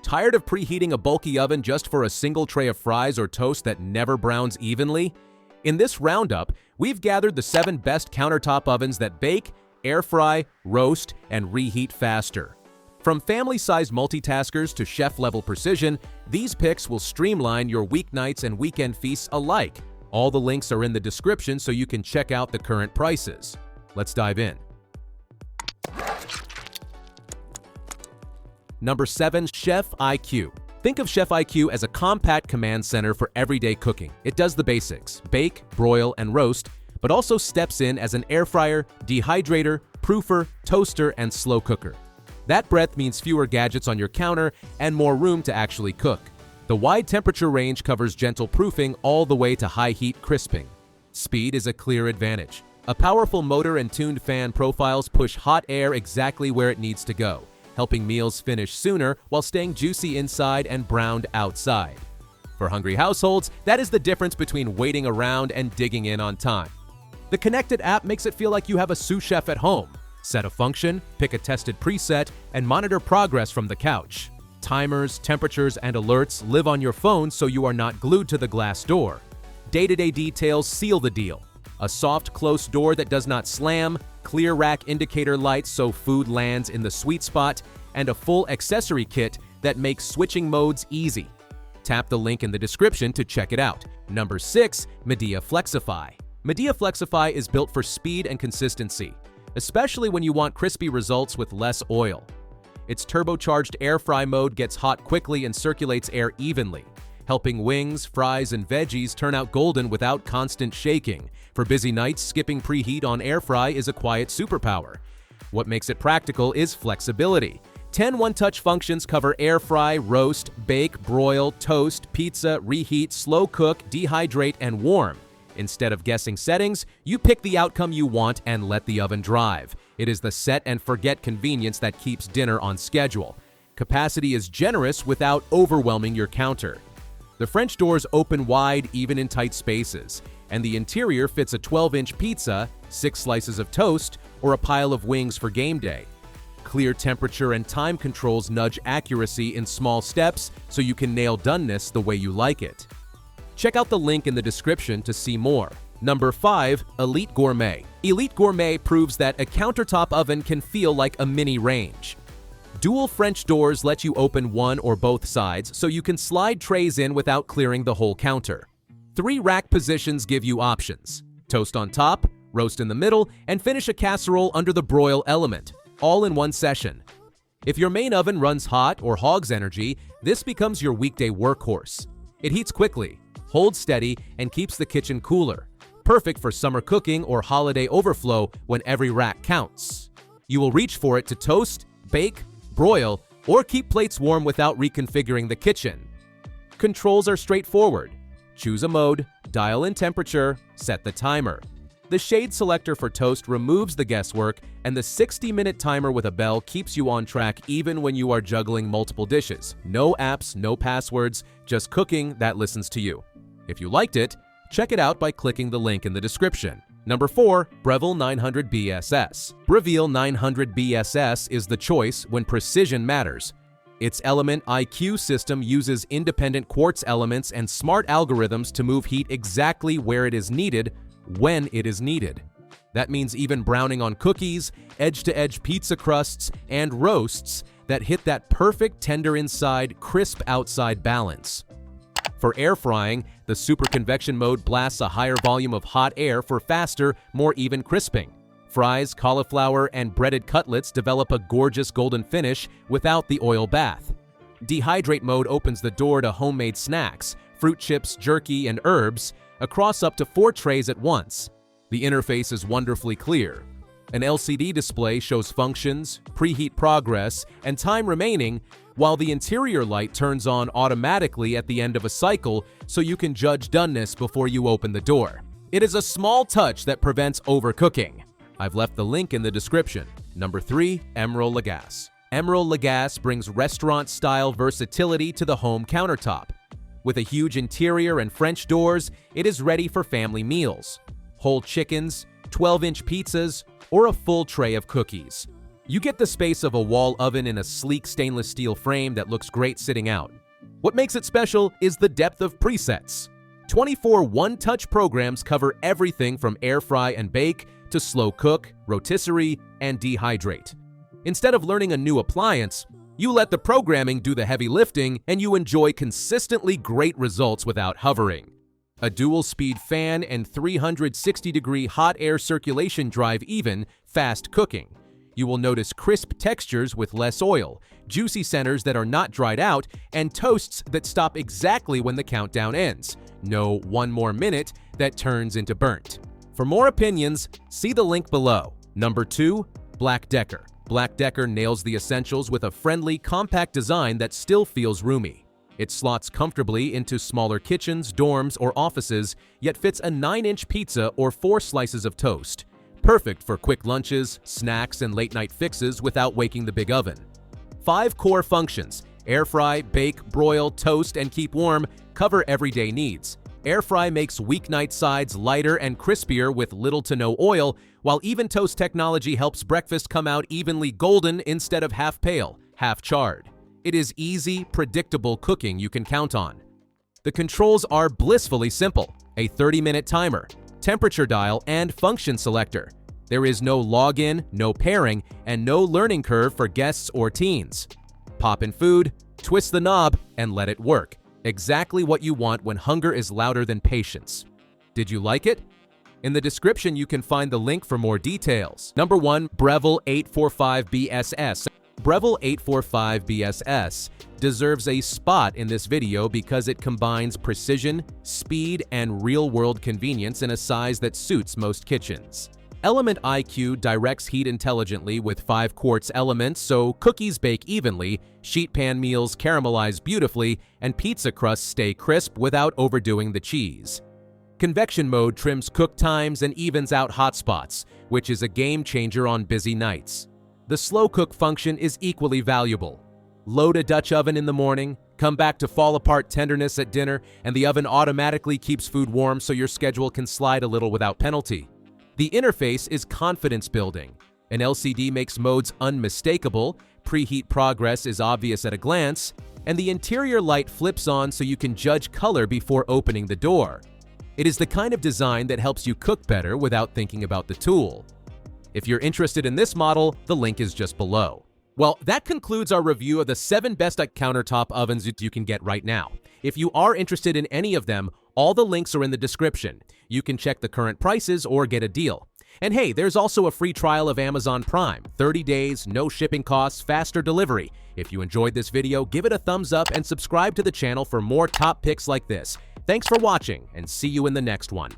Tired of preheating a bulky oven just for a single tray of fries or toast that never browns evenly? In this roundup, we've gathered the 7 best countertop ovens that bake, air fry, roast, and reheat faster. From family-sized multitaskers to chef-level precision, these picks will streamline your weeknights and weekend feasts alike. All the links are in the description so you can check out the current prices. Let's dive in. Number 7. Chef IQ. Think of Chef IQ as a compact command center for everyday cooking. It does the basics: bake, broil, and roast, but also steps in as an air fryer, dehydrator, proofer, toaster, and slow cooker. That breadth means fewer gadgets on your counter and more room to actually cook. The wide temperature range covers gentle proofing all the way to high heat crisping. Speed is a clear advantage. A powerful motor and tuned fan profiles push hot air exactly where it needs to go, helping meals finish sooner while staying juicy inside and browned outside. For hungry households, that is the difference between waiting around and digging in on time. The connected app makes it feel like you have a sous chef at home. Set a function, pick a tested preset, and monitor progress from the couch. Timers, temperatures, and alerts live on your phone so you are not glued to the glass door. Day-to-day details seal the deal. A soft, close door that does not slam, clear rack indicator lights so food lands in the sweet spot, and a full accessory kit that makes switching modes easy. Tap the link in the description to check it out. Number 6. Midea Flexify. Midea Flexify is built for speed and consistency, especially when you want crispy results with less oil. Its turbocharged air fry mode gets hot quickly and circulates air evenly, helping wings, fries, and veggies turn out golden without constant shaking. For busy nights, skipping preheat on air fry is a quiet superpower. What makes it practical is flexibility. 10 one-touch functions cover air fry, roast, bake, broil, toast, pizza, reheat, slow cook, dehydrate, and warm. Instead of guessing settings, you pick the outcome you want and let the oven drive. It is the set-and-forget convenience that keeps dinner on schedule. Capacity is generous without overwhelming your counter. The French doors open wide even in tight spaces, and the interior fits a 12-inch pizza, 6 slices of toast, or a pile of wings for game day. Clear temperature and time controls nudge accuracy in small steps so you can nail doneness the way you like it. Check out the link in the description to see more. Number 5. Elite Gourmet. Elite Gourmet proves that a countertop oven can feel like a mini range. Dual French doors let you open one or both sides so you can slide trays in without clearing the whole counter. 3 rack positions give you options: toast on top, roast in the middle, and finish a casserole under the broil element, all in one session. If your main oven runs hot or hogs energy, this becomes your weekday workhorse. It heats quickly, holds steady, and keeps the kitchen cooler. Perfect for summer cooking or holiday overflow when every rack counts. You will reach for it to toast, bake, broil, or keep plates warm without reconfiguring the kitchen. Controls are straightforward. Choose a mode, dial in temperature, set the timer. The shade selector for toast removes the guesswork, and the 60-minute timer with a bell keeps you on track even when you are juggling multiple dishes. No apps, no passwords, just cooking that listens to you. If you liked it, check it out by clicking the link in the description. Number 4. Breville 900 BSS. Breville 900 BSS is the choice when precision matters. Its Element IQ system uses independent quartz elements and smart algorithms to move heat exactly where it is needed, when it is needed. That means even browning on cookies, edge-to-edge pizza crusts, and roasts that hit that perfect tender inside, crisp outside balance. For air frying, the super convection mode blasts a higher volume of hot air for faster, more even crisping. Fries, cauliflower, and breaded cutlets develop a gorgeous golden finish without the oil bath. Dehydrate mode opens the door to homemade snacks, fruit chips, jerky, and herbs, across up to 4 trays at once. The interface is wonderfully clear. An LCD display shows functions, preheat progress, and time remaining, while the interior light turns on automatically at the end of a cycle so you can judge doneness before you open the door. It is a small touch that prevents overcooking. I've left the link in the description. Number 3. Emeril Lagasse. Emeril Lagasse brings restaurant-style versatility to the home countertop. With a huge interior and French doors, it is ready for family meals. Whole chickens, 12-inch pizzas, or a full tray of cookies. You get the space of a wall oven in a sleek stainless steel frame that looks great sitting out. What makes it special is the depth of presets. 24 one-touch programs cover everything from air fry and bake to slow cook, rotisserie, and dehydrate. Instead of learning a new appliance, you let the programming do the heavy lifting and you enjoy consistently great results without hovering. A dual-speed fan and 360-degree hot air circulation drive even fast cooking. You will notice crisp textures with less oil, juicy centers that are not dried out, and toasts that stop exactly when the countdown ends. No one more minute that turns into burnt. For more opinions, see the link below. Number 2. Black+Decker. Black+Decker nails the essentials with a friendly, compact design that still feels roomy. It slots comfortably into smaller kitchens, dorms, or offices, yet fits a 9-inch pizza or 4 slices of toast. Perfect for quick lunches, snacks, and late-night fixes without waking the big oven. 5 core functions: air fry, bake, broil, toast, and keep warm cover everyday needs. Air fry makes weeknight sides lighter and crispier with little to no oil, while even toast technology helps breakfast come out evenly golden instead of half pale, half charred. It is easy, predictable cooking you can count on. The controls are blissfully simple: a 30-minute timer, temperature dial, and function selector. There is no login, no pairing, and no learning curve for guests or teens. Pop in food, twist the knob, and let it work. Exactly what you want when hunger is louder than patience. Did you like it? In the description, you can find the link for more details. Number 1. Breville 845BSS. Breville 845BSS deserves a spot in this video because it combines precision, speed, and real-world convenience in a size that suits most kitchens. Element IQ directs heat intelligently with 5 quartz elements so cookies bake evenly, sheet pan meals caramelize beautifully, and pizza crusts stay crisp without overdoing the cheese. Convection mode trims cook times and evens out hot spots, which is a game changer on busy nights. The slow cook function is equally valuable. Load a Dutch oven in the morning, come back to fall apart tenderness at dinner, and the oven automatically keeps food warm so your schedule can slide a little without penalty. The interface is confidence building. An LCD makes modes unmistakable, preheat progress is obvious at a glance, and the interior light flips on so you can judge color before opening the door. It is the kind of design that helps you cook better without thinking about the tool. If you're interested in this model, the link is just below. Well, that concludes our review of the 7 best countertop ovens that you can get right now. If you are interested in any of them, all the links are in the description. You can check the current prices or get a deal. And hey, there's also a free trial of Amazon Prime. 30 days, no shipping costs, faster delivery. If you enjoyed this video, give it a thumbs up and subscribe to the channel for more top picks like this. Thanks for watching, and see you in the next one.